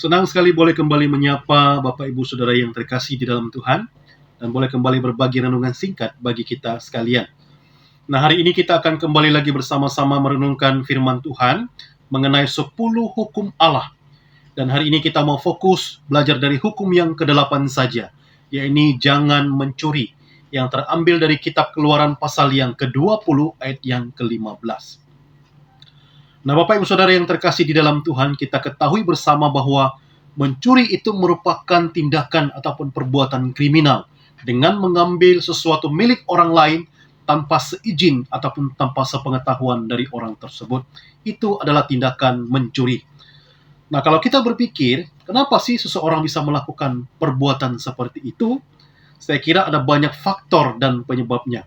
Senang sekali boleh kembali menyapa Bapak Ibu Saudara yang terkasih di dalam Tuhan, dan boleh kembali berbagi renungan singkat bagi kita sekalian. Nah, hari ini kita akan kembali lagi bersama-sama merenungkan firman Tuhan mengenai 10 hukum Allah. Dan hari ini kita mau fokus belajar dari hukum yang ke-8 saja, yaitu jangan mencuri, yang terambil dari kitab Keluaran pasal yang ke-20 ayat yang ke-15. Nah, Bapak Ibu Saudara yang terkasih di dalam Tuhan, kita ketahui bersama bahwa mencuri itu merupakan tindakan ataupun perbuatan kriminal dengan mengambil sesuatu milik orang lain tanpa seizin ataupun tanpa sepengetahuan dari orang tersebut. Itu adalah tindakan mencuri. Nah, kalau kita berpikir, kenapa sih seseorang bisa melakukan perbuatan seperti itu? Saya kira ada banyak faktor dan penyebabnya.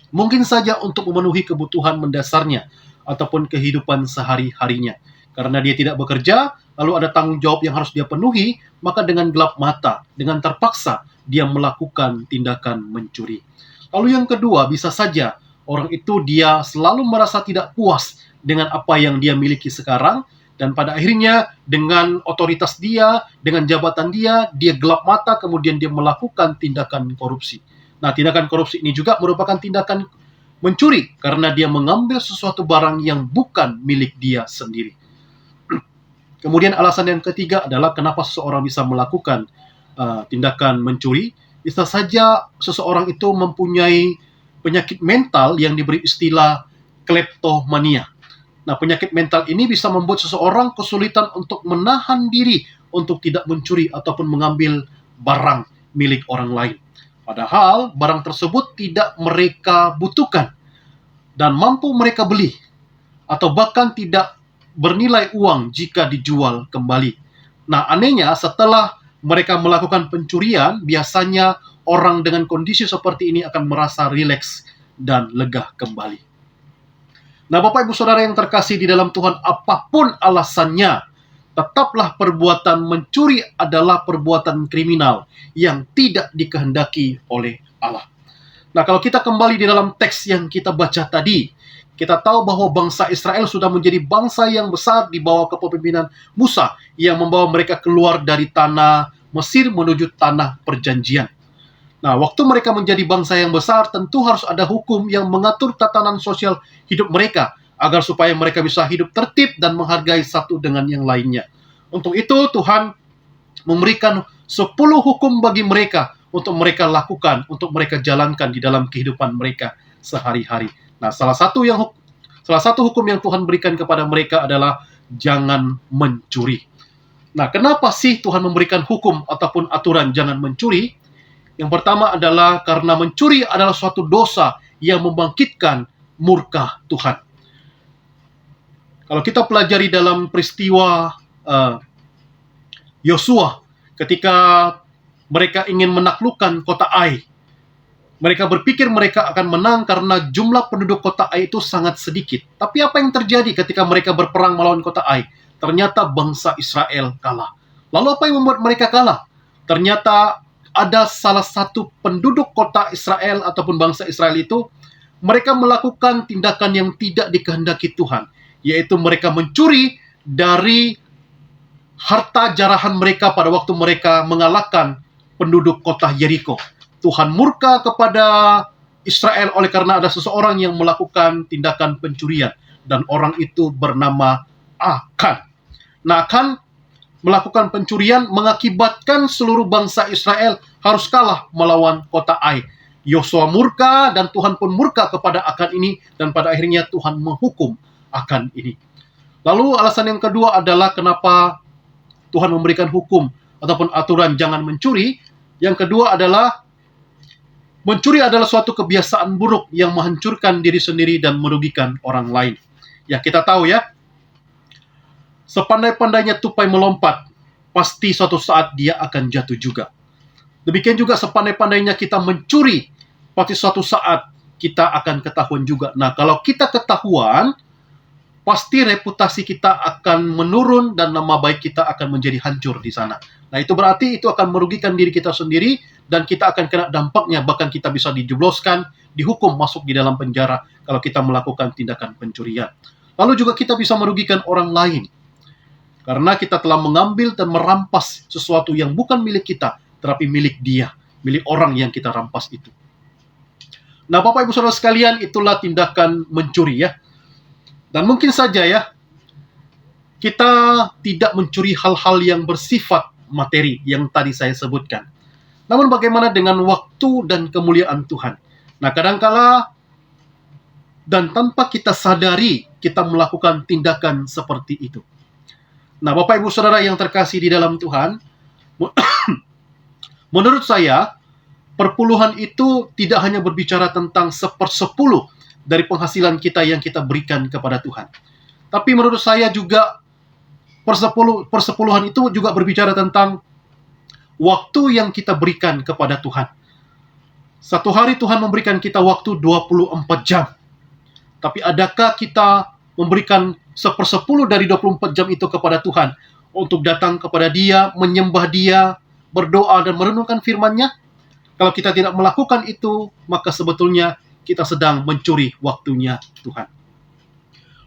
Mungkin saja untuk memenuhi kebutuhan mendasarnya ataupun kehidupan sehari-harinya. Karena dia tidak bekerja, lalu ada tanggung jawab yang harus dia penuhi, maka dengan gelap mata, dengan terpaksa, dia melakukan tindakan mencuri. Lalu yang kedua, bisa saja orang itu dia selalu merasa tidak puas dengan apa yang dia miliki sekarang, dan pada akhirnya dengan otoritas dia, dengan jabatan dia gelap mata, kemudian dia melakukan tindakan korupsi. Nah, tindakan korupsi ini juga merupakan tindakan mencuri karena dia mengambil sesuatu barang yang bukan milik dia sendiri. Kemudian alasan yang ketiga adalah kenapa seseorang bisa melakukan tindakan mencuri. Bisa saja seseorang itu mempunyai penyakit mental yang diberi istilah kleptomania. Nah, penyakit mental ini bisa membuat seseorang kesulitan untuk menahan diri untuk tidak mencuri ataupun mengambil barang milik orang lain. Padahal barang tersebut tidak mereka butuhkan dan mampu mereka beli, atau bahkan tidak bernilai uang jika dijual kembali. Nah, anehnya setelah mereka melakukan pencurian, biasanya orang dengan kondisi seperti ini akan merasa rileks dan lega kembali. Nah, Bapak Ibu Saudara yang terkasih di dalam Tuhan, apapun alasannya, tetaplah perbuatan mencuri adalah perbuatan kriminal yang tidak dikehendaki oleh Allah. Nah, kalau kita kembali di dalam teks yang kita baca tadi, kita tahu bahwa bangsa Israel sudah menjadi bangsa yang besar di bawah kepemimpinan Musa yang membawa mereka keluar dari tanah Mesir menuju tanah perjanjian. Nah, waktu mereka menjadi bangsa yang besar, tentu harus ada hukum yang mengatur tatanan sosial hidup mereka, agar supaya mereka bisa hidup tertib dan menghargai satu dengan yang lainnya. Untuk itu, Tuhan memberikan 10 hukum bagi mereka untuk mereka lakukan, untuk mereka jalankan di dalam kehidupan mereka sehari-hari. Nah, salah satu hukum yang Tuhan berikan kepada mereka adalah jangan mencuri. Nah, kenapa sih Tuhan memberikan hukum ataupun aturan jangan mencuri? Yang pertama adalah karena mencuri adalah suatu dosa yang membangkitkan murka Tuhan. Kalau kita pelajari dalam peristiwa Yosua, ketika mereka ingin menaklukkan kota Ai, mereka berpikir mereka akan menang karena jumlah penduduk kota Ai itu sangat sedikit. Tapi apa yang terjadi ketika mereka berperang melawan kota Ai? Ternyata bangsa Israel kalah. Lalu apa yang membuat mereka kalah? Ternyata ada salah satu penduduk kota Israel ataupun bangsa Israel itu, mereka melakukan tindakan yang tidak dikehendaki Tuhan, yaitu mereka mencuri dari harta jarahan mereka pada waktu mereka mengalahkan penduduk kota Yeriko. Tuhan murka kepada Israel oleh karena ada seseorang yang melakukan tindakan pencurian, dan orang itu bernama Akan. Nah, Akan melakukan pencurian mengakibatkan seluruh bangsa Israel harus kalah melawan kota Ai. Yosua murka dan Tuhan pun murka kepada Akan ini, dan pada akhirnya Tuhan menghukum Akan ini. Lalu alasan yang kedua adalah kenapa Tuhan memberikan hukum ataupun aturan jangan mencuri. Yang kedua adalah mencuri adalah suatu kebiasaan buruk yang menghancurkan diri sendiri dan merugikan orang lain. Ya, kita tahu ya, sepandai-pandainya tupai melompat, pasti suatu saat dia akan jatuh juga. Demikian juga sepandai-pandainya kita mencuri, pasti suatu saat kita akan ketahuan juga. Nah, kalau kita ketahuan, pasti reputasi kita akan menurun dan nama baik kita akan menjadi hancur di sana. Nah, itu berarti itu akan merugikan diri kita sendiri dan kita akan kena dampaknya, bahkan kita bisa dijebloskan, dihukum masuk di dalam penjara kalau kita melakukan tindakan pencurian. Lalu juga kita bisa merugikan orang lain. Karena kita telah mengambil dan merampas sesuatu yang bukan milik kita, tetapi milik Dia, milik orang yang kita rampas itu. Nah, Bapak Ibu Saudara sekalian, itulah tindakan mencuri ya. Dan mungkin saja ya, kita tidak mencuri hal-hal yang bersifat materi yang tadi saya sebutkan. Namun bagaimana dengan waktu dan kemuliaan Tuhan? Nah, kadangkala dan tanpa kita sadari, kita melakukan tindakan seperti itu. Nah, Bapak Ibu Saudara yang terkasih di dalam Tuhan, menurut saya, perpuluhan itu tidak hanya berbicara tentang 1/10 dari penghasilan kita yang kita berikan kepada Tuhan. Tapi menurut saya juga persepuluhan itu juga berbicara tentang waktu yang kita berikan kepada Tuhan. Satu hari Tuhan memberikan kita waktu 24 jam. Tapi adakah kita memberikan 1/10 dari 24 jam itu kepada Tuhan untuk datang kepada Dia, menyembah Dia, berdoa dan merenungkan firman-Nya? Kalau kita tidak melakukan itu, maka sebetulnya kita sedang mencuri waktunya Tuhan.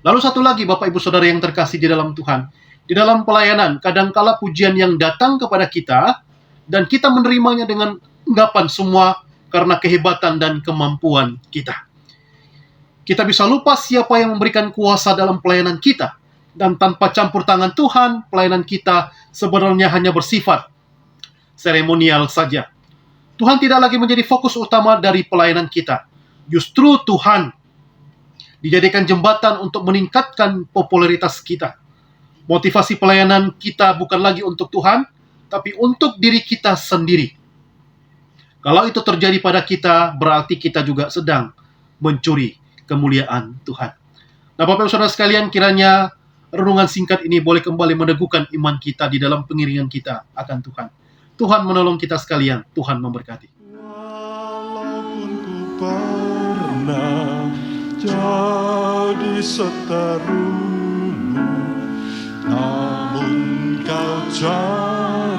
Lalu satu lagi, Bapak Ibu Saudara yang terkasih di dalam Tuhan, di dalam pelayanan, kadangkala pujian yang datang kepada kita, dan kita menerimanya dengan anggapan semua karena kehebatan dan kemampuan kita. Kita bisa lupa siapa yang memberikan kuasa dalam pelayanan kita, dan tanpa campur tangan Tuhan, pelayanan kita sebenarnya hanya bersifat seremonial saja. Tuhan tidak lagi menjadi fokus utama dari pelayanan kita. Justru Tuhan dijadikan jembatan untuk meningkatkan popularitas kita. Motivasi pelayanan kita bukan lagi untuk Tuhan, tapi untuk diri kita sendiri. Kalau itu terjadi pada kita, berarti kita juga sedang mencuri kemuliaan Tuhan. Nah, Bapak Ibu Saudara sekalian, kiranya renungan singkat ini boleh kembali meneguhkan iman kita di dalam pengiringan kita akan Tuhan. Tuhan menolong kita sekalian, Tuhan memberkati. Walaupun ku pernah jadi seteru, namun kau jauh